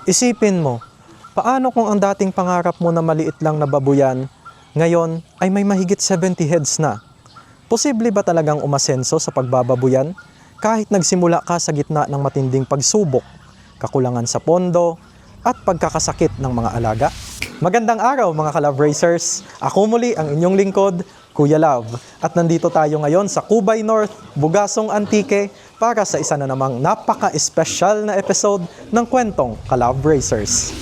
Isipin mo, paano kung ang dating pangarap mo na maliit lang na babuyan, ngayon ay may mahigit 70 heads na? Posible ba talagang umasenso sa pagbababuyan kahit nagsimula ka sa gitna ng matinding pagsubok, kakulangan sa pondo, at pagkakasakit ng mga alaga? Magandang araw mga ka-Love Racers! Ako muli ang inyong lingkod, Kuya Love. At nandito tayo ngayon sa Cubay North, Bugasong Antique para sa isa na namang napaka-espesyal na episode ng kwentong ka-Love Racers.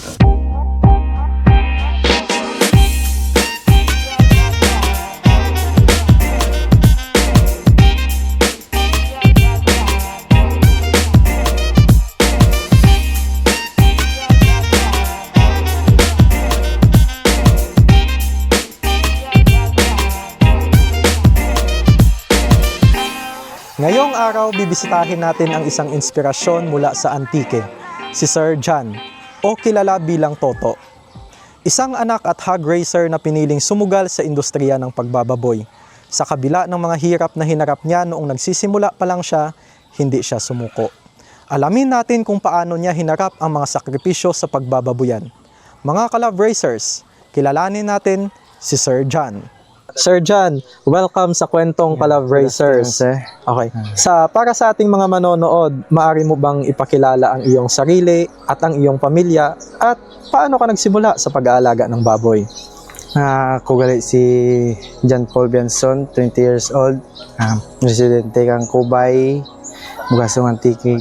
Ngayong araw, bibisitahin natin ang isang inspirasyon mula sa Antique, si Sir John, o kilala bilang Toto. Isang anak at hog racer na piniling sumugal sa industriya ng pagbababoy. Sa kabila ng mga hirap na hinarap niya noong nagsisimula pa lang siya, hindi siya sumuko. Alamin natin kung paano niya hinarap ang mga sakripisyo sa pagbababoyan. Mga ka-Love Racers, kilalanin natin si Sir John. Sir John, welcome sa kwentong ka-Love Racers. Okay. Para sa ating mga manonood, maaari mo bang ipakilala ang iyong sarili at ang iyong pamilya at paano ka nagsimula sa pag-aalaga ng baboy? Ako gali si John Paul Benson, 20 years old. Residente kang Cubay, Bugasong Antique.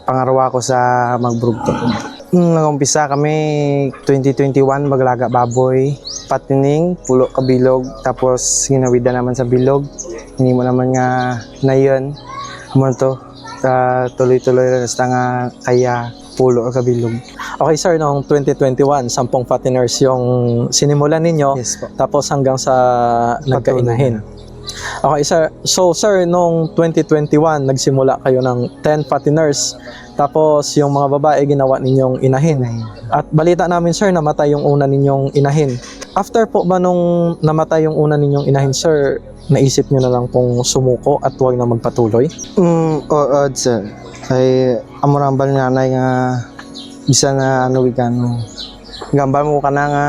Pangarwa ko sa magbrugto. Nag-umpisa kami 2021 maglaga baboy, patining, pulo ka bilog, tapos ginawida naman sa bilog. Hindi mo naman nga na yun. Ano to? Tuloy-tuloy rin nga kaya pulo ka bilog. Okay sir, noong 2021, 10 fatteners yung sinimulan ninyo, Yes po. tapos hanggang sa nagkainahin. Okay sir, so sir, noong 2021, nagsimula kayo ng 10 fatteners, tapos yung mga babae ginawa ninyong inahin. At balita namin sir, namatay yung una ninyong inahin. After po ba nung namatay yung una ninyong inahin sir, naisip nyo na lang pong sumuko at huwag na magpatuloy? Oo, sir. Kay amurambal nanay nga bisa na gambal mo ka na nga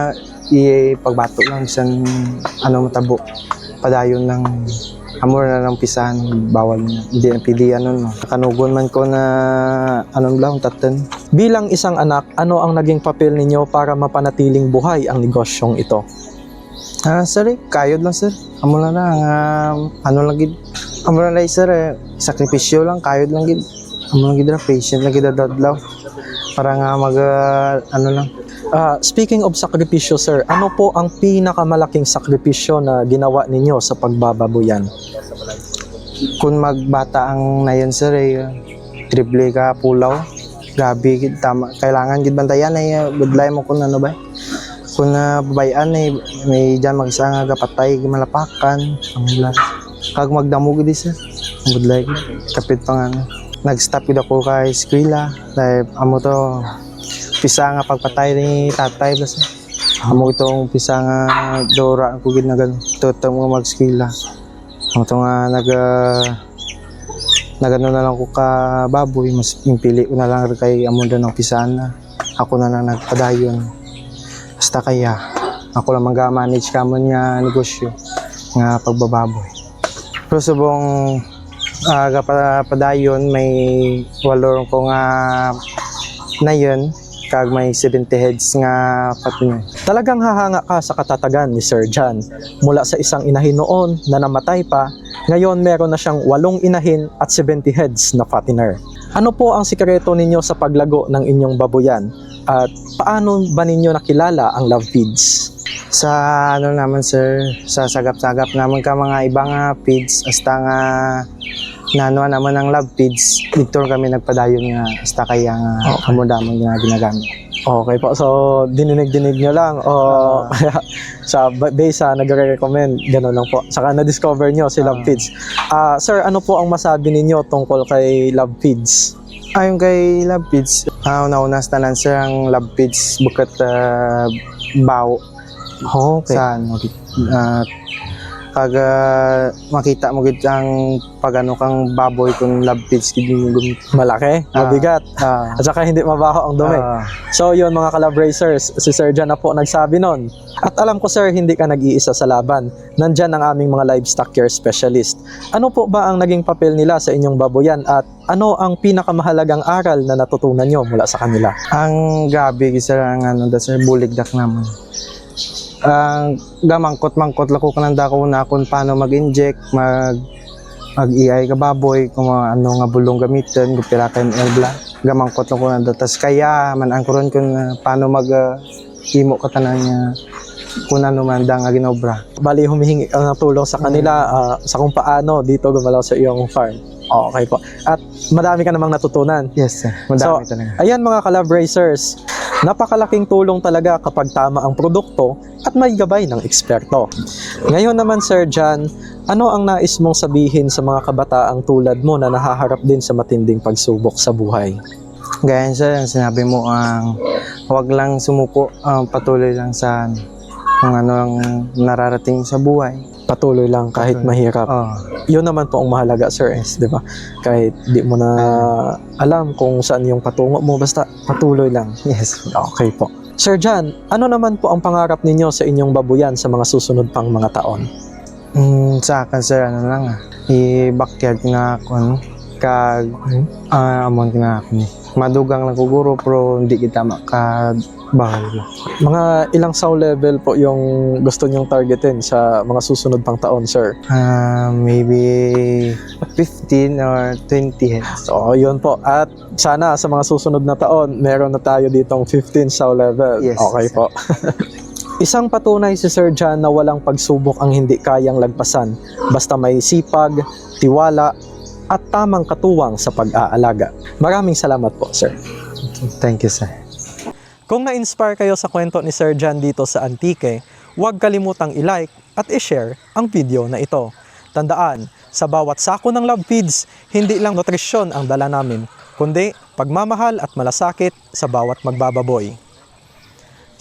pagbato lang bisan matabo padayon ng amor na ng pisahan bawal na hindi na pilihan no. Kanugon man ko na lang tatten. Bilang isang anak, ano ang naging papel ninyo para mapanatiling buhay ang negosyong ito? Sir, kayod lang sir. Amo na lang lang gid. Amo na lang sir, sakripisyo lang, kayod lang gid. Amo lang gid ra patient lang gid dadlaw. Para nga lang. Speaking of sakripisyo sir, ano po ang pinakamalaking sakripisyo na ginawa ninyo sa pagbababoyan? Kung magbata ang nayon sir, triple ka pulaw. Grabe gid tama. Kailangan gid bantayan budlay mo kun ano ba. Kung babayan may diyan magsa nga gapatay malapakan. Kag magdamo gid sir. Budlay gid kapit pa nga. Nag-stop gid ako kay eskwela dahil amo to pisa nga pagpatay ni tatay basta. Amo itong pisa nga dora ko gid na ganun. Tutong nga mag-eskwela. Amo to nga nagano na lang ko ka baboy, mas impili ko na lang kay amo na ng pisahan na. Ako na lang nagpadayon. Basta kaya ako lang mag-manage kamon nga negosyo nga pagbababoy. Pero subong padayon may walor ko nga na yun kag may 70 heads nga patino. Talagang hahanga ka sa katatagan ni Sir John. Mula sa isang inahin noon na namatay pa, ngayon meron na siyang 8 inahin at 70 heads na fattener. Ano po ang sikreto ninyo sa paglago ng inyong baboyan? At paano ba ninyo nakilala ang Love Feeds? Sa naman sir, sa sagap-sagap naman ka mga ibang feeds hasta nga nanuan naman ng Love Feeds. Dito kami nagpadayon nga hasta kaya nga amo damon nga ginagamit. Okay po, so dininig-dinig nyo lang o sa base nagre-recommend, gano'n lang po. Saka na-discover nyo si Love Feeds. Sir, ano po ang masabi ninyo tungkol kay Love Feeds? Ayon kay Love Feeds, nauna sa tanan sir ang Love Feeds bukat bao. Okay. Sa Kag makita mo gid ang pagano kang baboy kung love feeds gid mo Malaki, mabigat, at saka hindi mabaho ang dumi. So yun mga Kalab Racers, si Sir Jan na po nagsabi nun. At alam ko sir, hindi ka nag-iisa sa laban. Nandyan ang aming mga livestock care specialist. Ano po ba ang naging papel nila sa inyong baboyan at ano ang pinakamahalagang aral na natutunan nyo mula sa kanila? Ang gabi gid sir ang ano da sir buligdak naman. Ang gamangkot-mangkot lako kanang dako na kung paano mag-inject, mag-EI ka baboy, kung ano nga bulong gamitin, kung pila ka ml bla. Gamangkot lako na datas kaya man ang kuron kung paano imo ka tanan niya kung ano man da nga ginobra. Bali, humihingi ka ng tulong sa kanila sa kung paano dito gumalaw sa iyong farm. Okay po. At madami ka namang natutunan. Yes sir, madami talaga. Ayan mga Kalab Racers, napakalaking tulong talaga kapag tama ang produkto at may gabay ng eksperto. Ngayon naman Sir Jan, ano ang nais mong sabihin sa mga kabataang tulad mo na nahaharap din sa matinding pagsubok sa buhay? Gaya sir, ang sinabi mo wag lang sumuko, patuloy lang sa kung ano ang nararating sa buhay. Patuloy lang kahit mahirap. Yun naman po ang mahalaga sir, di ba? Kahit di mo na alam kung saan yung patungo mo, basta patuloy lang. Yes. Okay po. Sir Jan, ano naman po ang pangarap ninyo sa inyong babuyan sa mga susunod pang mga taon? Sa akin sir, ano lang i-backyard na ako, kag amon na ako. Madugang lang ko guro pero hindi kita makabahal. Mga ilang sow level po yung gusto nyong targetin sa mga susunod pang taon, sir? Maybe 15 or 20 heads. So, yun po. At sana sa mga susunod na taon, meron na tayo ditong 15 sow level. Yes. Okay po. Isang patunay si Sir Jan na walang pagsubok ang hindi kayang lagpasan basta may sipag, tiwala, at tamang katuwang sa pag-aalaga. Maraming salamat po, sir. Thank you, sir. Kung na-inspire kayo sa kwento ni Sir Jan dito sa Antique, huwag kalimutang i-like at i-share ang video na ito. Tandaan, sa bawat sako ng love feeds, hindi lang nutrisyon ang dala namin, kundi pagmamahal at malasakit sa bawat magbababoy.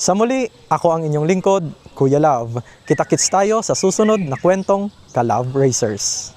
Sa muli, ako ang inyong lingkod, Kuya Love. Kita-kits tayo sa susunod na kwentong Kalab Racers.